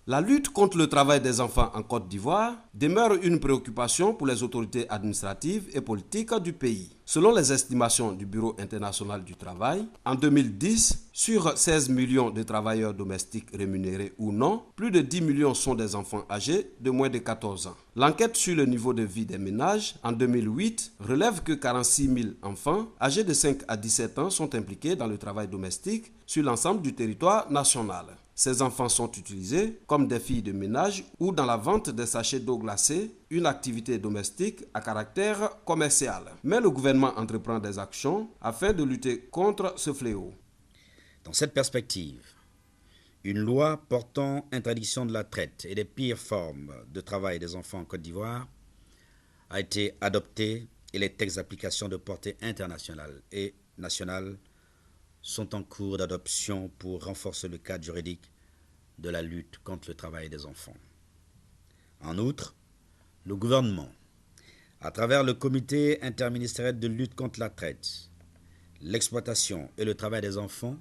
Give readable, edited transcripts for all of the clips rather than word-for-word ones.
La lutte contre le travail des enfants en Côte d'Ivoire demeure une préoccupation pour les autorités administratives et politiques du pays. Selon les estimations du Bureau international du travail, en 2010, sur 16 millions de travailleurs domestiques rémunérés ou non, plus de 10 millions sont des enfants âgés de moins de 14 ans. L'enquête sur le niveau de vie des ménages en 2008 relève que 46 000 enfants âgés de 5 à 17 ans sont impliqués dans le travail domestique sur l'ensemble du territoire national. Ces enfants sont utilisés comme des filles de ménage ou dans la vente des sachets d'eau glacée, une activité domestique à caractère commercial. Mais le gouvernement entreprend des actions afin de lutter contre ce fléau. Dans cette perspective, une loi portant interdiction de la traite et des pires formes de travail des enfants en Côte d'Ivoire a été adoptée et les textes d'application de portée internationale et nationale sont en cours d'adoption pour renforcer le cadre juridique de la lutte contre le travail des enfants. En outre, le gouvernement, à travers le Comité interministériel de lutte contre la traite, l'exploitation et le travail des enfants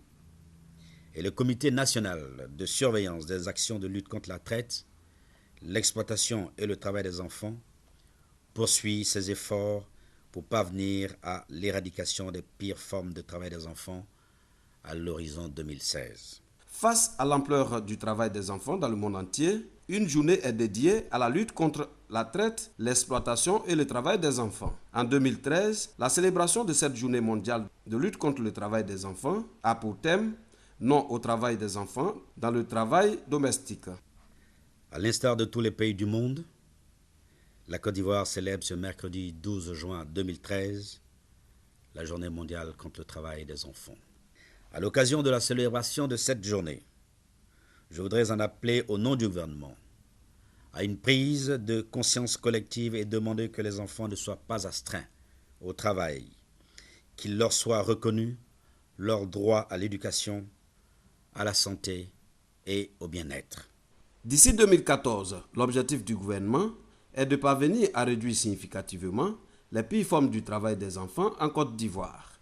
et le Comité national de surveillance des actions de lutte contre la traite, l'exploitation et le travail des enfants, poursuit ses efforts pour parvenir à l'éradication des pires formes de travail des enfants à l'horizon 2016. Face à l'ampleur du travail des enfants dans le monde entier, une journée est dédiée à la lutte contre la traite, l'exploitation et le travail des enfants. En 2013, la célébration de cette journée mondiale de lutte contre le travail des enfants a pour thème « Non au travail des enfants dans le travail domestique ». À l'instar de tous les pays du monde, la Côte d'Ivoire célèbre ce mercredi 12 juin 2013 la journée mondiale contre le travail des enfants. À l'occasion de la célébration de cette journée, je voudrais en appeler au nom du gouvernement à une prise de conscience collective et demander que les enfants ne soient pas astreints au travail, qu'il leur soit reconnu leur droit à l'éducation, à la santé et au bien-être. D'ici 2014, l'objectif du gouvernement est de parvenir à réduire significativement les pires formes du travail des enfants en Côte d'Ivoire.